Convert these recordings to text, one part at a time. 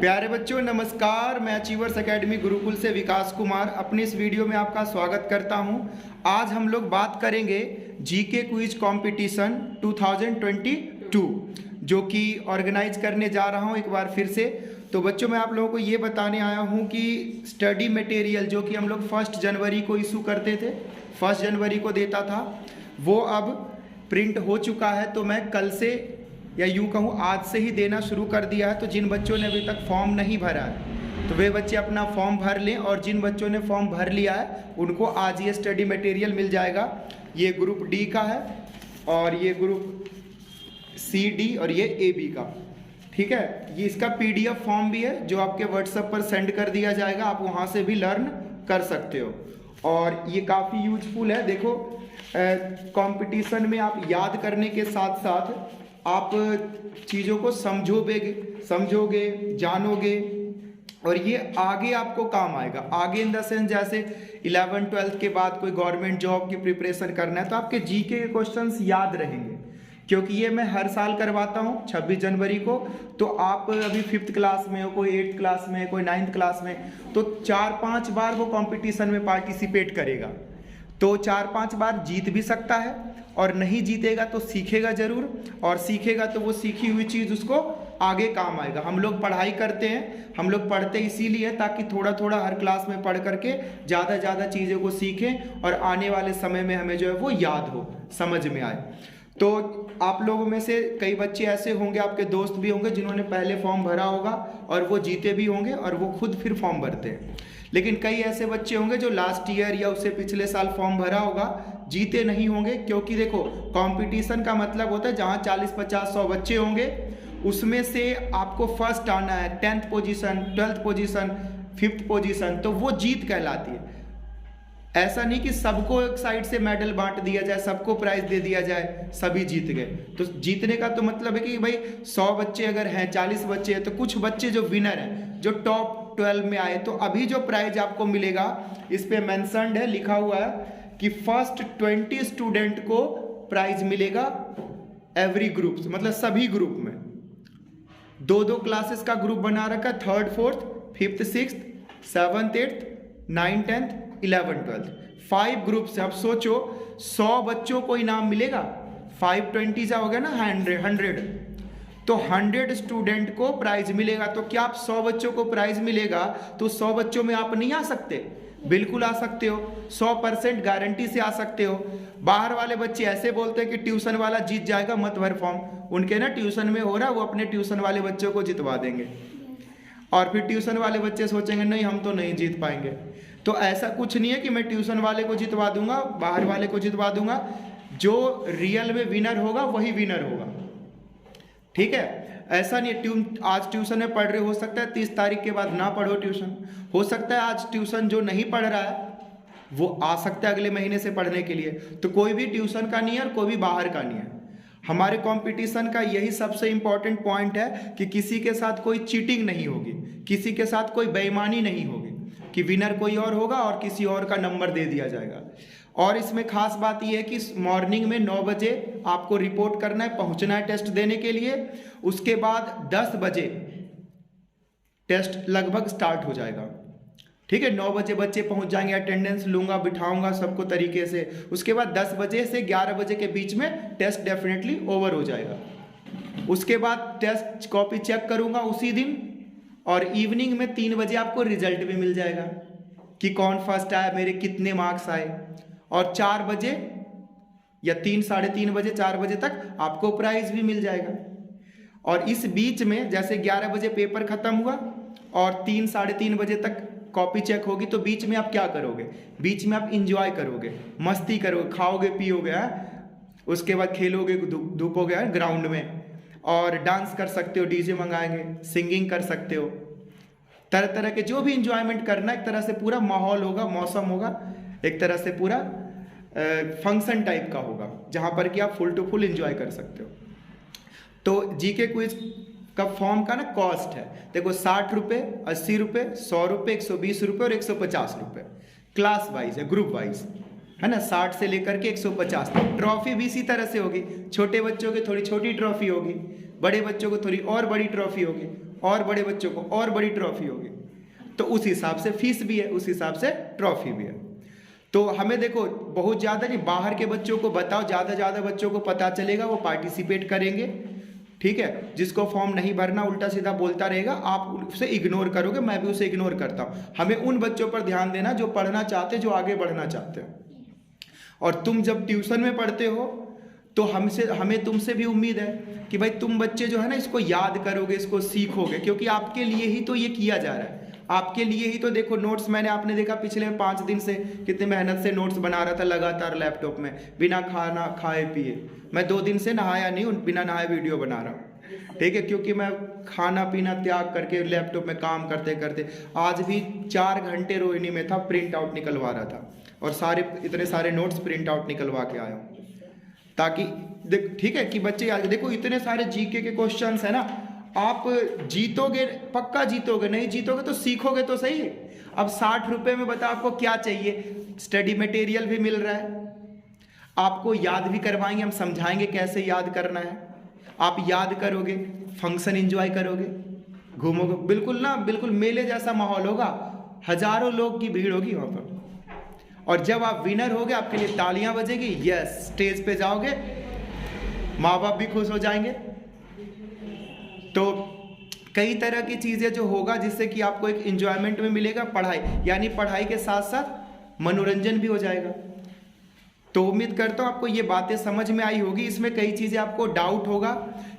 प्यारे बच्चों नमस्कार। मैं अचीवर्स एकेडमी गुरुकुल से विकास कुमार अपनी इस वीडियो में आपका स्वागत करता हूं। आज हम लोग बात करेंगे जीके क्विज कंपटीशन 2022 जो कि ऑर्गेनाइज करने जा रहा हूं एक बार फिर से। तो बच्चों मैं आप लोगों को ये बताने आया हूं कि स्टडी मटेरियल जो कि हम लोग 1 जनवरी को इशू करते थे, 1 जनवरी को देता था, वो अब प्रिंट हो चुका है। तो मैं कल से या यूँ कहूँ आज से ही देना शुरू कर दिया है। तो जिन बच्चों ने अभी तक फॉर्म नहीं भरा है तो वे बच्चे अपना फॉर्म भर लें, और जिन बच्चों ने फॉर्म भर लिया है उनको आज ये स्टडी मटेरियल मिल जाएगा। ये ग्रुप डी का है और ये ग्रुप सी डी और ये ए बी का, ठीक है। ये इसका PDF फॉर्म भी है जो आपके व्हाट्सएप पर सेंड कर दिया जाएगा, आप वहाँ से भी लर्न कर सकते हो। और ये काफ़ी यूजफुल है। देखो कंपटीशन में आप याद करने के साथ साथ आप चीज़ों को समझोगे, जानोगे, और ये आगे आपको काम आएगा। आगे इन द सेंस जैसे 11th-12th के बाद कोई गवर्नमेंट जॉब की प्रिपरेशन करना है तो आपके जीके के क्वेश्चंस याद रहेंगे, क्योंकि ये मैं हर साल करवाता हूँ 26 जनवरी को। तो आप अभी 5th क्लास में हो, कोई 8th क्लास में, कोई 9th क्लास में, तो 4-5 बार वो कंपटीशन में पार्टिसिपेट करेगा। तो 4-5 बार जीत भी सकता है, और नहीं जीतेगा तो सीखेगा जरूर, और सीखेगा तो वो सीखी हुई चीज़ उसको आगे काम आएगा। हम लोग पढ़ाई करते हैं, हम लोग पढ़ते इसीलिए ताकि थोड़ा थोड़ा हर क्लास में पढ़ करके ज़्यादा चीज़ों को सीखें और आने वाले समय में हमें जो है वो याद हो, समझ में आए। तो आप लोगों में से कई बच्चे ऐसे होंगे, आपके दोस्त भी होंगे जिन्होंने पहले फॉर्म भरा होगा और वो जीते भी होंगे और वो खुद फिर फॉर्म भरते हैं। लेकिन कई ऐसे बच्चे होंगे जो लास्ट ईयर या उससे पिछले साल फॉर्म भरा होगा, जीते नहीं होंगे। क्योंकि देखो कंपटीशन का मतलब होता है जहाँ 40, 50, 100 बच्चे होंगे उसमें से आपको फर्स्ट आना है, 10th position, 12th position, 5th position, तो वो जीत कहलाती है। ऐसा नहीं कि सबको एक साइड से मेडल बांट दिया जाए, सबको प्राइज दे दिया जाए, सभी जीत गए। तो जीतने का तो मतलब है कि भाई 100 बच्चे अगर हैं, 40 बच्चे हैं, तो कुछ बच्चे जो विनर हैं, जो टॉप 12 में आए, तो अभी जो प्राइज आपको मिलेगा इस पे मेंशन्ड है, लिखा हुआ है कि फर्स्ट 20 स्टूडेंट को प्राइज मिलेगा एवरी ग्रुप, मतलब सभी ग्रुप में। 2-2 क्लासेस का ग्रुप बना रखा, 3rd, 4th, 5th, 6th, 7th, 8th, 9th, 10th, 11th, 12th, 5 group से। अब सोचो 100 बच्चों को इनाम मिलेगा, 520 जा हो गया ना, 100, तो 100 स्टूडेंट को प्राइज मिलेगा। तो क्या आप 100 बच्चों को प्राइज मिलेगा तो 100 बच्चों में आप नहीं आ सकते? बिल्कुल आ सकते हो, 100% गारंटी से आ सकते हो। बाहर वाले बच्चे ऐसे बोलते हैं कि ट्यूशन वाला जीत जाएगा, मत भर फॉर्म। उनके ना ट्यूशन में हो रहा है, वो अपने ट्यूशन वाले बच्चों को जितवा देंगे, और फिर ट्यूशन वाले बच्चे सोचेंगे नहीं हम तो नहीं जीत पाएंगे। तो ऐसा कुछ नहीं है कि मैं ट्यूशन वाले को जितवा दूंगा, बाहर वाले को जितवा दूंगा। जो रियल में विनर होगा वही विनर होगा, ठीक है। ऐसा नहीं है आज ट्यूशन में पढ़ रहे, हो सकता है 30 तारीख के बाद ना पढ़ो ट्यूशन, हो सकता है आज ट्यूशन जो नहीं पढ़ रहा है वो आ सकता है अगले महीने से पढ़ने के लिए। तो कोई भी ट्यूशन का नहीं है और कोई भी बाहर का नहीं है। हमारे कंपटीशन का यही सबसे इंपॉर्टेंट पॉइंट है कि किसी के साथ कोई चीटिंग नहीं होगी, किसी के साथ कोई बेईमानी नहीं होगी कि विनर कोई और होगा और किसी और का नंबर दे दिया जाएगा। और इसमें खास बात यह है कि मॉर्निंग में 9 बजे आपको रिपोर्ट करना है, पहुंचना है टेस्ट देने के लिए। उसके बाद 10 बजे टेस्ट लगभग स्टार्ट हो जाएगा, ठीक है। 9 बजे बच्चे पहुंच जाएंगे, अटेंडेंस लूंगा, बिठाऊंगा सबको तरीके से। उसके बाद 10 बजे से 11 बजे के बीच में टेस्ट डेफिनेटली ओवर हो जाएगा। उसके बाद टेस्ट कॉपी चेक करूंगा उसी दिन, और इवनिंग में 3 बजे आपको रिजल्ट भी मिल जाएगा कि कौन फर्स्ट आया, मेरे कितने मार्क्स आए। और 4 बजे या 3, साढ़े 3 बजे, 4 बजे तक आपको प्राइज भी मिल जाएगा। और इस बीच में जैसे 11 बजे पेपर खत्म हुआ और 3, साढ़े 3 बजे तक कॉपी चेक होगी, तो बीच में आप क्या करोगे? बीच में आप इंजॉय करोगे, मस्ती करोगे, खाओगे पियोगे, उसके बाद खेलोगे धूपोगे ग्राउंड में, और डांस कर सकते हो, डीजे मंगाएंगे, सिंगिंग कर सकते हो, तरह तरह के जो भी इंजॉयमेंट करना, एक तरह से पूरा माहौल होगा, मौसम होगा, एक तरह से पूरा फंक्शन टाइप का होगा जहां पर कि आप फुल टू फुल एंजॉय कर सकते हो। तो जीके क्विज का फॉर्म का ना कॉस्ट है, देखो 60 रुपये, 80 रुपये, 100 रुपये, 120 रुपये और 150 रुपये। क्लास वाइज है, ग्रुप वाइज है ना, 60 से लेकर के 150 तक। ट्रॉफी भी इसी तरह से होगी, छोटे बच्चों की थोड़ी छोटी ट्रॉफी होगी, बड़े बच्चों को थोड़ी और बड़ी ट्रॉफी होगी, और बड़े बच्चों को और बड़ी ट्रॉफी होगी। तो उस हिसाब से फीस भी है, उस हिसाब से ट्रॉफी भी है। तो हमें देखो बहुत ज़्यादा नहीं, बाहर के बच्चों को बताओ, ज़्यादा बच्चों को पता चलेगा, वो पार्टिसिपेट करेंगे, ठीक है। जिसको फॉर्म नहीं भरना उल्टा सीधा बोलता रहेगा, आप उसे इग्नोर करोगे, मैं भी उसे इग्नोर करता हूँ। हमें उन बच्चों पर ध्यान देना जो पढ़ना चाहते, जो आगे बढ़ना चाहते हैं। और तुम जब ट्यूशन में पढ़ते हो तो हमें तुमसे भी उम्मीद है कि भाई तुम बच्चे जो है ना इसको याद करोगे, इसको सीखोगे, क्योंकि आपके लिए ही तो ये किया जा रहा है, आपके लिए ही तो। देखो नोट्स मैंने, आपने देखा पिछले 5 दिन से कितनी मेहनत से नोट्स बना रहा था लगातार लैपटॉप में, बिना खाना खाए पिए। मैं 2 दिन से नहाया नहीं हूँ, बिना नहाए वीडियो बना रहा हूँ, ठीक है, क्योंकि मैं खाना पीना त्याग करके लैपटॉप में काम करते करते आज भी 4 घंटे रोहिणी में था, प्रिंट आउट निकलवा रहा था, और इतने सारे नोट्स प्रिंट आउट निकलवा के आया हूँ, ताकि ठीक है कि बच्चे आज देखो इतने सारे जीके के क्वेश्चंस है ना, आप जीतोगे, पक्का जीतोगे, नहीं जीतोगे तो सीखोगे तो सही। अब 60 रुपए में बताओ आपको क्या चाहिए, स्टडी मटेरियल भी मिल रहा है, आपको याद भी करवाएंगे, हम समझाएंगे कैसे याद करना है, आप याद करोगे, फंक्शन एंजॉय करोगे, घूमोगे, बिल्कुल ना, बिल्कुल मेले जैसा माहौल होगा, हजारों लोग की भीड़ होगी वहां पर। और जब आप विनर होगे आपके लिए तालियां बजेगी, यस, स्टेज पे जाओगे, माँ बाप भी खुश हो जाएंगे। तो कई तरह की चीजें जो होगा जिससे कि आपको एक एंजॉयमेंट में मिलेगा, पढ़ाई यानी पढ़ाई के साथ साथ मनोरंजन भी हो जाएगा। तो उम्मीद करता हूँ आपको ये बातें समझ में आई होगी। इसमें कई चीजें आपको डाउट होगा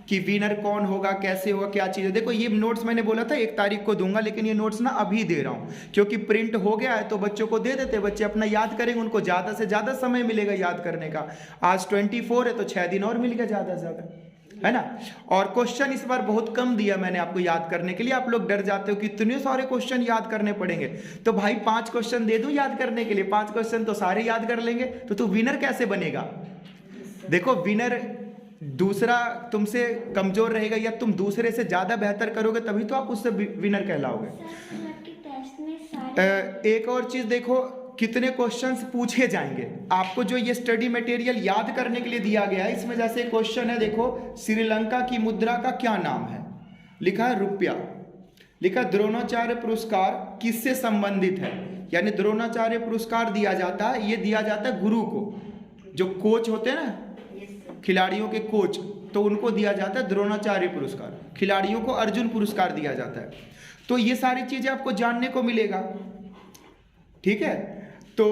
कि विनर कौन होगा, कैसे होगा, क्या चीज़ है। देखो ये नोट्स मैंने बोला था 1 तारीख को दूंगा, लेकिन ये नोट्स ना अभी दे रहा हूँ क्योंकि प्रिंट हो गया है, तो बच्चों को दे देते, बच्चे अपना याद करेंगे, उनको ज़्यादा से ज़्यादा समय मिलेगा याद करने का। आज 24 है तो 6 दिन और मिल गया ज़्यादा से ज़्यादा, है ना। और क्वेश्चन इस बार बहुत कम दिया मैंने आपको याद करने के लिए। आप लोग डर जाते हो कि इतने सारे क्वेश्चन याद करने पड़ेंगे, तो भाई 5 क्वेश्चन दे दूं याद करने के लिए, 5 क्वेश्चन तो सारे याद कर लेंगे, तो तू विनर कैसे बनेगा। देखो विनर दूसरा तुमसे कमजोर रहेगा या तुम दूसरे से ज्यादा बेहतर करोगे तभी तो आप उससे विनर कहलाओगे। एक और चीज देखो, कितने क्वेश्चंस पूछे जाएंगे आपको। जो ये स्टडी मटेरियल याद करने के लिए दिया गया है, इसमें जैसे क्वेश्चन है, देखो श्रीलंका की मुद्रा का क्या नाम है, लिखा है रुपया, लिखा द्रोणाचार्य पुरस्कार किससे संबंधित है, यानी द्रोणाचार्य पुरस्कार दिया जाता है, ये दिया जाता है गुरु को, जो कोच होते हैं ना खिलाड़ियों के कोच, तो उनको दिया जाता है द्रोणाचार्य पुरस्कार। खिलाड़ियों को अर्जुन पुरस्कार दिया जाता है। तो ये सारी चीजें आपको जानने को मिलेगा, ठीक है। तो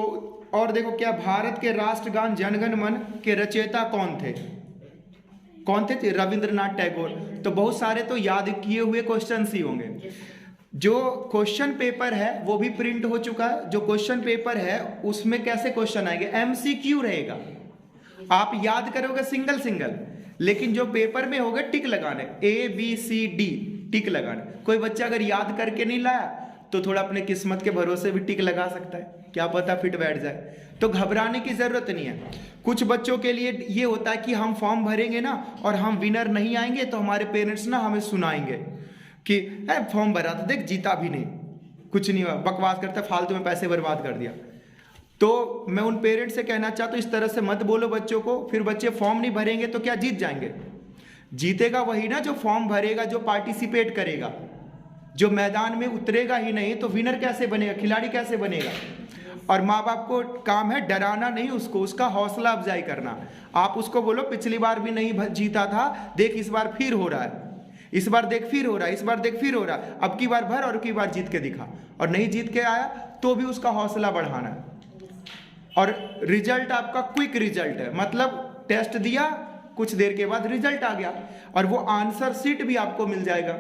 और देखो क्या भारत के राष्ट्रगान जनगण मन के रचयिता कौन थे, कौन थे, रविंद्रनाथ टैगोर। तो बहुत सारे तो याद किए हुए क्वेश्चन ही होंगे। जो क्वेश्चन पेपर है वो भी प्रिंट हो चुका है। जो क्वेश्चन पेपर है उसमें कैसे क्वेश्चन आएंगे, MCQ रहेगा, आप याद करोगे सिंगल सिंगल, लेकिन जो पेपर में होगा टिक लगाने, ABCD टिक लगाने। कोई बच्चा अगर याद करके नहीं लाया तो थोड़ा अपने किस्मत के भरोसे भी टिक लगा सकता है, क्या पता फिट बैठ जाए। तो घबराने की जरूरत नहीं है। कुछ बच्चों के लिए ये होता है कि हम फॉर्म भरेंगे ना और हम विनर नहीं आएंगे तो हमारे पेरेंट्स ना हमें सुनाएंगे कि फॉर्म भरा था, देख जीता भी नहीं, कुछ नहीं हुआ, बकवास करता, फालतू में पैसे बर्बाद कर दिया। तो मैं उन पेरेंट्स से कहना चाहता हूँ इस तरह से मत बोलो बच्चों को, फिर बच्चे फॉर्म नहीं भरेंगे तो क्या जीत जाएंगे। जीतेगा वही ना जो फॉर्म भरेगा, जो पार्टिसिपेट करेगा। जो मैदान में उतरेगा ही नहीं तो विनर कैसे बनेगा, खिलाड़ी कैसे बनेगा। और माँ बाप को काम है डराना नहीं उसको, उसका हौसला अफजाई करना। आप उसको बोलो पिछली बार भी नहीं जीता था, देख इस बार फिर हो रहा है, इस बार देख फिर हो रहा है, इस बार देख फिर हो रहा है, अब की बार भर और अब की बार जीत के दिखा। और नहीं जीत के आया तो भी उसका हौसला बढ़ाना है। और रिजल्ट आपका क्विक रिजल्ट है, मतलब टेस्ट दिया कुछ देर के बाद रिजल्ट आ गया, और वो आंसर शीट भी आपको मिल जाएगा,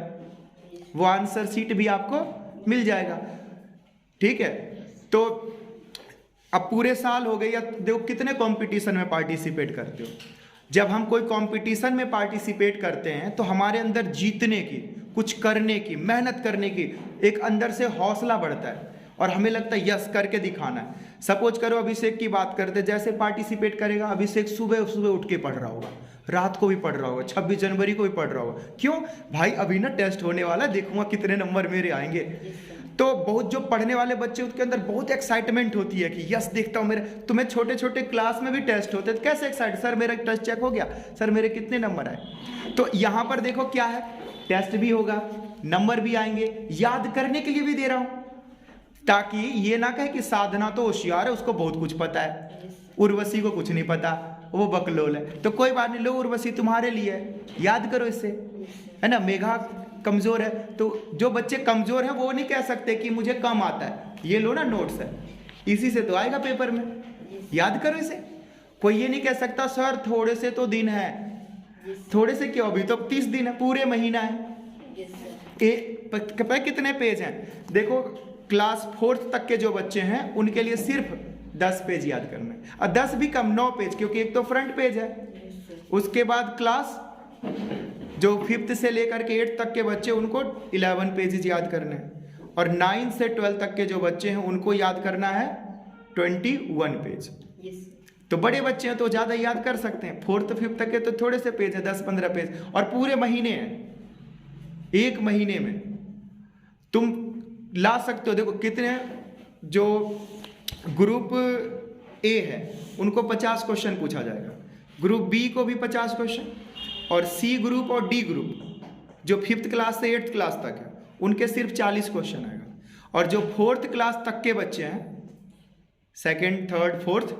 वो आंसर शीट भी आपको मिल जाएगा, ठीक है। तो अब पूरे साल हो गए, या देखो कितने कंपटीशन में पार्टिसिपेट करते हो। जब हम कोई कंपटीशन में पार्टिसिपेट करते हैं तो हमारे अंदर जीतने की, कुछ करने की, मेहनत करने की एक अंदर से हौसला बढ़ता है और हमें लगता है यस करके दिखाना है। सपोज करो अभिषेक की बात करते, जैसे पार्टिसिपेट करेगा अभिषेक, सुबह सुबह उठ के पढ़ रहा होगा, रात को भी पढ़ रहा होगा, 26 जनवरी को भी पढ़ रहा होगा। क्यों भाई, अभी ना टेस्ट होने वाला, देखूंगा कितने नंबर मेरे आएंगे। तो बहुत जो पढ़ने वाले बच्चे उसके अंदर बहुत एक्साइटमेंट होती है कि यस देखता हूँ मेरे। तुम्हें छोटे छोटे क्लास में भी टेस्ट होते हैं तो कैसे एक्साइट, सर मेरा टेस्ट चेक हो गया, सर मेरे कितने नंबर आए। तो यहाँ पर देखो क्या है, टेस्ट भी होगा, नंबर भी आएंगे, याद करने के लिए भी दे रहा हूं, ताकि ये ना कहे कि साधना तो होशियार है, उसको बहुत कुछ पता है, उर्वशी को कुछ नहीं पता, वो बकलोल है। तो कोई बात नहीं, लो उर्वशी तुम्हारे लिए है, याद करो इससे, है ना। मेघा कमजोर है, तो जो बच्चे कमजोर हैं वो नहीं कह सकते कि मुझे कम आता है, ये लो ना नोट्स है, इसी से तो आएगा पेपर में, याद करो इसे। कोई ये नहीं कह सकता सर थोड़े से तो दिन है, थोड़े से क्यों, अभी तो 30 दिन है, पूरे महीना है। पता कितने पेज हैं, देखो क्लास 4th तक के जो बच्चे हैं उनके लिए सिर्फ 10 पेज याद करना है, और 10 भी कम, 9 पेज, क्योंकि एक तो फ्रंट पेज है। उसके बाद क्लास जो 5th से लेकर के 8th तक के बच्चे, उनको 11 पेजेस याद करने हैं, और 9 से 12 तक के जो बच्चे हैं उनको याद करना है 21 पेज। तो बड़े बच्चे हैं तो ज़्यादा याद कर सकते हैं, 4th 5th तक के तो थोड़े से पेज है, 10-15 पेज, और पूरे महीने हैं, एक महीने में तुम ला सकते हो। देखो कितने, जो ग्रुप ए है उनको 50 क्वेश्चन पूछा जाएगा, ग्रुप बी को भी 50 क्वेश्चन, और सी ग्रुप और डी ग्रुप जो 5th क्लास से 8th क्लास तक है उनके सिर्फ 40 क्वेश्चन आएगा, और जो 4th क्लास तक के बच्चे हैं, 2nd 3rd 4th,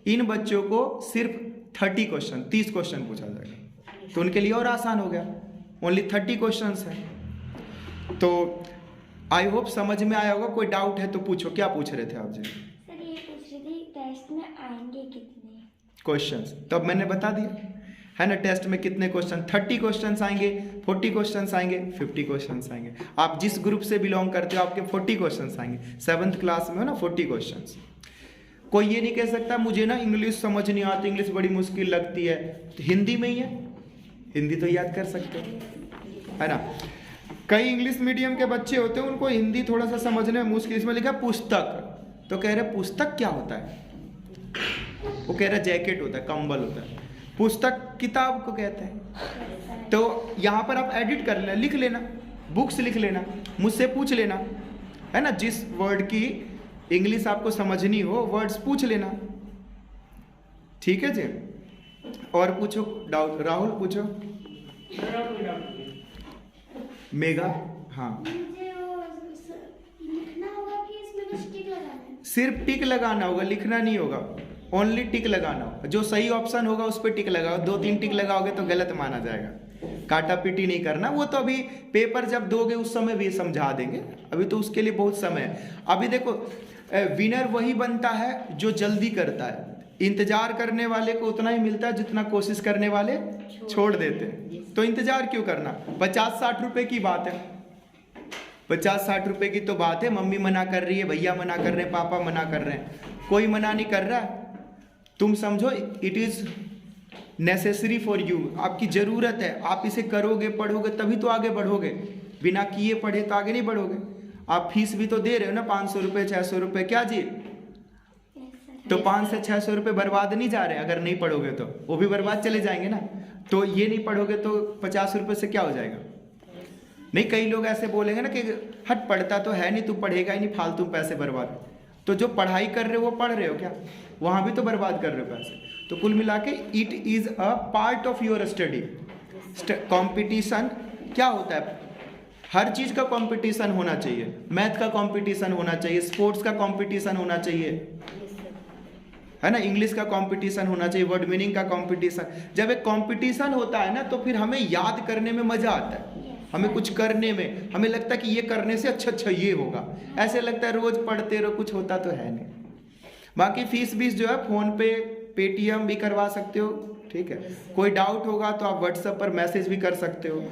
इन बच्चों को सिर्फ 30 क्वेश्चन, 30 क्वेश्चन पूछा जाएगा, तो उनके लिए और आसान हो गया, ओनली 30 क्वेश्चन है। तो आई होप समझ में आया होगा। कोई डाउट है तो पूछो, क्या पूछ रहे थे आप जी? सर ये पूछ रही थी टेस्ट में आएंगे कितने क्वेश्चंस, तो अब मैंने बता दिया है ना, टेस्ट में कितने क्वेश्चन, 30 क्वेश्चंस आएंगे, 40 क्वेश्चंस आएंगे, 50 क्वेश्चंस आएंगे। आप जिस ग्रुप से बिलोंग करते हो आपके 40 क्वेश्चंस आएंगे, 7th क्लास में हो ना, 40 क्वेश्चंस। कोई ये नहीं कह सकता मुझे ना इंग्लिश समझ नहीं आती, इंग्लिश बड़ी मुश्किल लगती है, तो हिंदी में ही है, हिंदी तो याद कर सकते हो, है ना। कई इंग्लिश मीडियम के बच्चे होते हैं उनको हिंदी थोड़ा सा समझने में मुश्किल, इसमें लिखा पुस्तक, तो कह रहे पुस्तक क्या होता है, वो कह रहा जैकेट होता है, कंबल होता है, पुस्तक किताब को कहते हैं। तो यहाँ पर आप एडिट कर लेना, लिख लेना, बुक्स लिख लेना, मुझसे पूछ लेना, है ना, जिस वर्ड की इंग्लिश आपको समझनी हो वर्ड्स पूछ लेना, ठीक है जी। और पूछो डाउट, राहुल पूछो। मेगा, हाँ, मुझे वो लिखना होगा कि इसमें कुछ टिक लगाना है? सिर्फ टिक लगाना होगा, लिखना नहीं होगा, ओनली टिक लगाना होगा। जो सही ऑप्शन होगा उस पर टिक लगाओ, 2-3 टिक लगाओगे तो गलत माना जाएगा, काटा पीटी नहीं करना। वो तो अभी पेपर जब दोगे उस समय भी समझा देंगे, अभी तो उसके लिए बहुत समय है। अभी देखो विनर वही बनता है जो जल्दी करता है, इंतजार करने वाले को उतना ही मिलता है जितना कोशिश करने वाले छोड़ देते हैं। तो इंतजार क्यों करना, 50-60 रुपए की बात है, 50-60 रुपए की तो बात है, मम्मी मना कर रही है, भैया मना कर रहे हैं, पापा मना कर रहे हैं, कोई मना नहीं कर रहा, तुम समझो it is necessary for you, आपकी जरूरत है, आप इसे करोगे पढ़ोगे तभी तो आगे बढ़ोगे, बिना किए पढ़े तो आगे नहीं बढ़ोगे। आप फीस भी तो दे रहे हो ना, 500 रुपये 600 रुपये, क्या जी, तो 500 से 600 रुपये बर्बाद नहीं जा रहे हैं, अगर नहीं पढ़ोगे तो वो भी बर्बाद चले जाएंगे ना। तो ये नहीं पढ़ोगे तो 50 रुपये से क्या हो जाएगा। नहीं, कई लोग ऐसे बोलेंगे ना कि हट पढ़ता तो है नहीं, तू पढ़ेगा ही नहीं, फालतू पैसे बर्बाद। तो जो पढ़ाई कर रहे हो वो पढ़ रहे हो क्या, वहाँ भी तो बर्बाद कर रहे हो पैसे। तो कुल मिला के it is a part of your study. Competition क्या होता है, हर चीज़ का कंपटीशन होना चाहिए, मैथ का कंपटीशन होना चाहिए, स्पोर्ट्स का कंपटीशन होना चाहिए, है ना, इंग्लिश का कंपटीशन होना चाहिए, वर्ड मीनिंग का कंपटीशन। जब एक कंपटीशन होता है ना तो फिर हमें याद करने में मजा आता है, हमें कुछ करने में हमें लगता है कि ये करने से अच्छा ये होगा, ऐसे लगता है रोज पढ़ते रहो कुछ होता तो है नहीं। बाकी फीस बीस जो है फोन पे पेटीएम भी करवा सकते हो, ठीक है। कोई डाउट होगा तो आप व्हाट्सएप पर मैसेज भी कर सकते हो।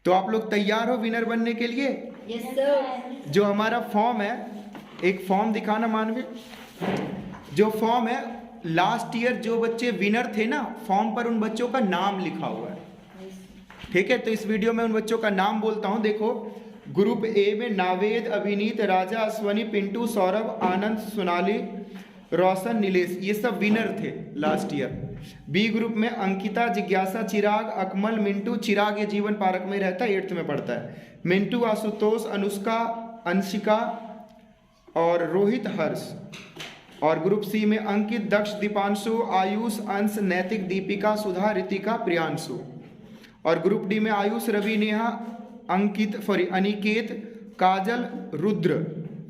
तो आप लोग तैयार हो विनर बनने के लिए? Yes sir. जो हमारा फॉर्म है, एक फॉर्म दिखाना मानवी, जो फॉर्म है लास्ट ईयर जो बच्चे विनर थे ना, फॉर्म पर उन बच्चों का नाम लिखा हुआ है, ठीक है। तो इस वीडियो में उन बच्चों का नाम बोलता हूं। देखो, ग्रुप ए में नावेद, अभिनीत, राजा, अश्वनी, पिंटू, सौरभ, आनंद, सोनाली, रोशन, नीलेश, ये सब विनर थे लास्ट ईयर। बी ग्रुप में अंकिता, जिज्ञासा, चिराग, अकमल, मिंटू, चिराग ये जीवन पार्क में रहता है, 8th में पढ़ता है, मिंटू, आशुतोष, अनुष्का, अंशिका और रोहित, हर्ष। और ग्रुप सी में अंकित, दक्ष, दीपांशु, आयुष, अंश, नैतिक, दीपिका, सुधा, रितिका, प्रियांशु। और ग्रुप डी में आयुष, रवि, नेहा, अनिकेत, काजल, रुद्र,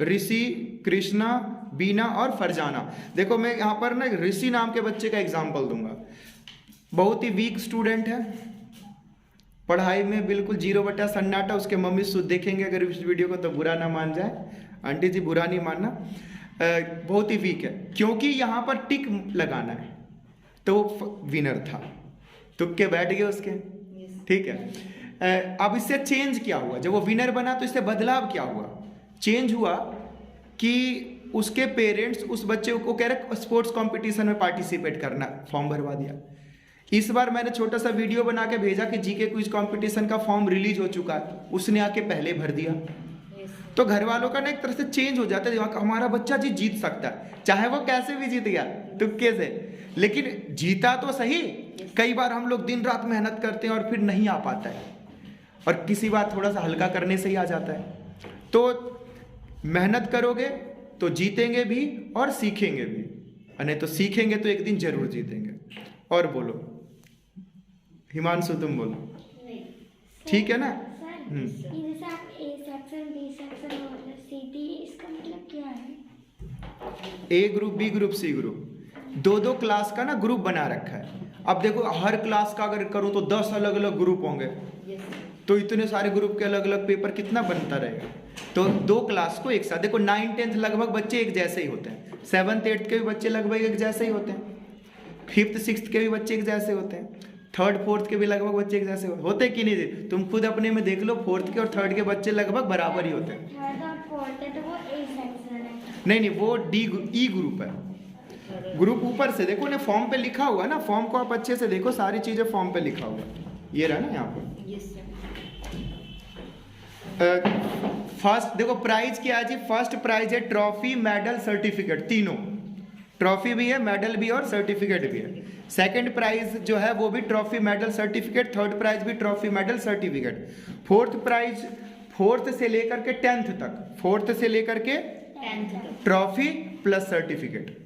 ऋषि, कृष्णा, बीना और फरजाना। देखो मैं यहाँ पर ना ऋषि नाम के बच्चे का एग्जाम्पल दूंगा। बहुत ही वीक स्टूडेंट है, पढ़ाई में बिल्कुल 0 सन्नाटा। उसके मम्मी सुध देखेंगे अगर इस वीडियो को तो बुरा ना मान जाए, आंटी जी बुरा नहीं मानना। बहुत ही वीक है, क्योंकि यहाँ पर टिक लगाना है तो विनर था, तुक्के बैठ गए उसके। ठीक है, अब इससे चेंज क्या हुआ? जब वो विनर बना तो इससे बदलाव क्या हुआ? चेंज हुआ कि उसके पेरेंट्स उस बच्चे को कह रहे स्पोर्ट्स कंपटीशन में पार्टिसिपेट करना, फॉर्म भरवा दिया। इस बार मैंने छोटा सा वीडियो बना के भेजा कि जीके क्विज कंपटीशन का फॉर्म रिलीज हो चुका है, उसने आके पहले भर दिया। तो घर वालों का ना एक तरह से चेंज हो जाता है दिमाग, हमारा बच्चा जी जीत सकता है, चाहे वो कैसे भी जीत गया तुक्के से, लेकिन जीता तो सही। कई बार हम लोग दिन रात मेहनत करते हैं और फिर नहीं आ पाता है, और किसी बार थोड़ा सा हल्का करने से ही आ जाता है। तो मेहनत करोगे तो जीतेंगे भी और सीखेंगे भी, नहीं तो सीखेंगे तो एक दिन जरूर जीतेंगे। और बोलो हिमांशु, तुम बोलो। ठीक है ना? ये जैसे आप ए सेक्शन, बी सेक्शन और सी डी, इसका मतलब क्या है? A group, B group, C group, 2-2 class का ना ग्रुप बना रखा है। अब देखो हर क्लास का अगर करूं तो 10 अलग अलग ग्रुप होंगे, तो इतने सारे ग्रुप के अलग अलग पेपर कितना बनता रहेगा? तो 2 क्लास को एक साथ, देखो 9th-10th लगभग बच्चे एक जैसे ही होते हैं, 7th-8th के भी बच्चे लगभग एक जैसे ही होते हैं, 5th-6th के भी बच्चे एक जैसे होते हैं, 3rd-4th के भी लगभग बच्चे एक जैसे होते कि नहीं? तुम खुद अपने में देख लो, 4th के और 3rd के बच्चे लगभग बराबर ही होते हैं। 3rd और 4th है तो वो ए सेक्शन है। नहीं, वो ई ग्रुप है। ग्रुप ऊपर से देखो ना, फॉर्म पे लिखा हुआ है ना, फॉर्म को आप अच्छे से देखो, सारी चीजें फॉर्म पे लिखा हुआ है, ये रहा ना यहाँ पर। फर्स्ट देखो प्राइज क्या है जी? फर्स्ट प्राइज है ट्रॉफी, मेडल, सर्टिफिकेट, तीनों। ट्रॉफी भी है, मेडल भी और सर्टिफिकेट भी है। सेकंड प्राइज जो है वो भी trophy, medal, certificate. Third prize भी trophy, medal, certificate. Fourth prize 4th से लेकर के 10th तक, 4th से लेकर के 10th ट्रॉफी प्लस सर्टिफिकेट,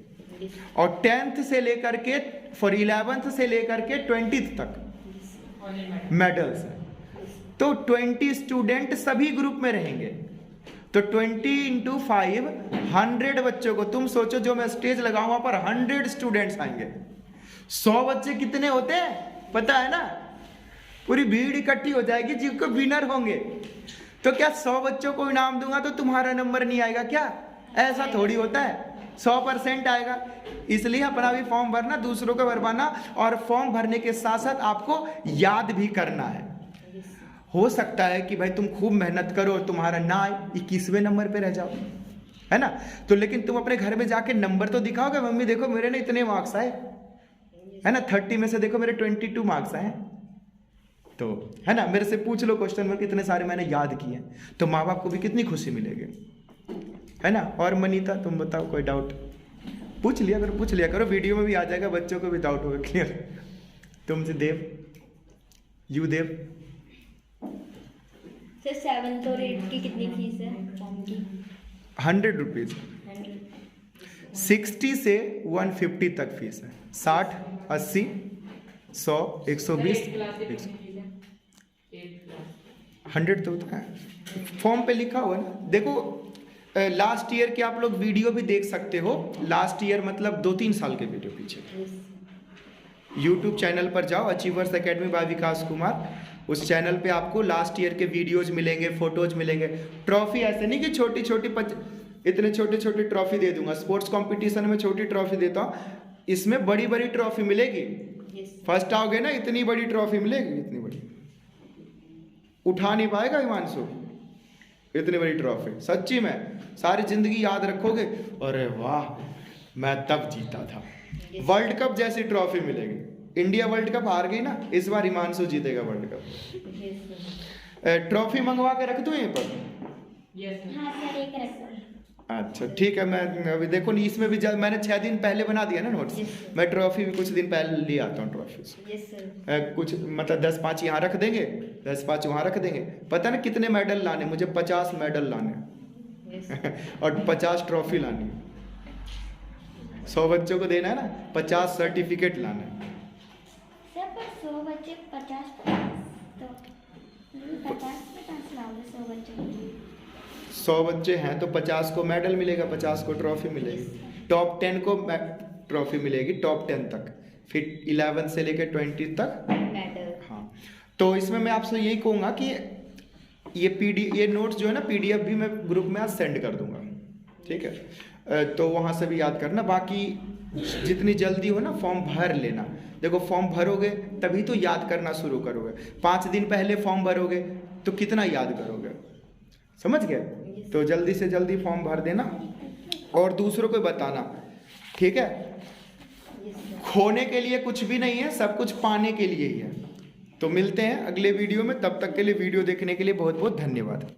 और 10th से लेकर के 11th से लेकर के 20th तक मेडल्स है। तो 20 स्टूडेंट सभी ग्रुप में रहेंगे, तो 20 × 5 100 बच्चों को, तुम सोचो जो मैं स्टेज लगाऊं वहां पर 100 स्टूडेंट्स आएंगे। 100 बच्चे कितने होते हैं पता है ना? पूरी भीड़ इकट्ठी हो जाएगी जिनको विनर होंगे। तो क्या 100 बच्चों को इनाम दूंगा तो तुम्हारा नंबर नहीं आएगा क्या? ऐसा थोड़ी होता है, 100% आएगा। इसलिए अपना भी फॉर्म भरना, दूसरों को भरवाना, और फॉर्म भरने के साथ साथ आपको याद भी करना है। हो सकता है कि भाई तुम खूब मेहनत करो और तुम्हारा ना आए, 21वें नंबर पे रह जाओ, है ना? तो लेकिन तुम अपने घर में जाके नंबर तो दिखाओगे, मम्मी देखो मेरे ने इतने मार्क्स आए, है ना? 30 में से देखो मेरे 22 मार्क्स आए, तो है ना? मेरे से पूछ लो क्वेश्चन में कितने सारे मैंने याद किए, तो माँ बाप को भी कितनी खुशी मिलेगी, है ना? और मनीता तुम बताओ, कोई डाउट पूछ लिया करो, वीडियो में भी आ जाएगा, बच्चों को भी डाउट होगा क्लियर। तुमसे देव, यू देव, 7th और 8th की कितनी फीस है फॉर्म की? 100 रुपीज़। 60 से 150 तक फीस है, 60, 80, 100, 120, 100 तो होता है, फॉर्म पे लिखा हुआ है ना। देखो लास्ट ईयर के आप लोग वीडियो भी देख सकते हो, लास्ट ईयर मतलब 2-3 साल के वीडियो पीछे यूट्यूब चैनल पर जाओ, अचीवर्स एकेडमी बाय विकास कुमार, उस चैनल पे आपको लास्ट ईयर के वीडियोज मिलेंगे, फोटोज मिलेंगे। ट्रॉफी ऐसे नहीं कि छोटी छोटी इतने छोटे छोटे ट्रॉफी दे दूंगा, स्पोर्ट्स कंपटीशन में छोटी ट्रॉफी देता हूँ, इसमें बड़ी बड़ी ट्रॉफी मिलेगी। फर्स्ट आओगे ना, इतनी बड़ी ट्रॉफी मिलेगी, इतनी बड़ी उठा नहीं पाएगा हिमांशु, इतनी बड़ी ट्रॉफी सच्ची में सारी जिंदगी याद रखोगे, अरे वाह मैं तब जीता था। वर्ल्ड कप जैसी ट्रॉफी मिलेगी। इंडिया वर्ल्ड कप हार गई ना, इस बार हिमांशु जीतेगा वर्ल्ड कप। ट्रॉफी मंगवा के रख दूं यहीं पर? हाँ सर, एक रख दो। अच्छा ठीक है, मैं अभी देखो नहीं, इसमें भी मैंने 6 दिन पहले बना दिया ना नोट्स, मैं ट्रॉफी भी कुछ दिन पहले ले आता हूँ ट्रॉफी। कुछ मतलब 10-5 यहाँ रख देंगे, 10-5 वहाँ रख देंगे। पता ना कितने मेडल लाने मुझे? 50 मेडल लाने और 50 ट्रॉफी लानी है। 100 बच्चों को देना है ना, 50 सर्टिफिकेट लाना है। सर पर 100 बच्चे 50 तो 50 में 100 बच्चे हैं तो 50 को मेडल मिलेगा, 50 को ट्रॉफी मिलेगी। टॉप 10 को ट्रॉफी मिलेगी, टॉप 10 तक, फिर 11 से लेकर 20 तक मेडल। हाँ, तो इसमें मैं आपसे यही कहूँगा कि ये नोट्स जो है ना PDF भी मैं ग्रुप में आज सेंड कर दूंगा, ठीक है। तो वहाँ से भी याद करना। बाकी जितनी जल्दी हो ना फॉर्म भर लेना। देखो फॉर्म भरोगे तभी तो याद करना शुरू करोगे। 5 दिन पहले फॉर्म भरोगे तो कितना याद करोगे, समझ गए? तो जल्दी से जल्दी फॉर्म भर देना और दूसरों को बताना, ठीक है। खोने के लिए कुछ भी नहीं है, सब कुछ पाने के लिए ही है। तो मिलते हैं अगले वीडियो में, तब तक के लिए वीडियो देखने के लिए बहुत बहुत धन्यवाद।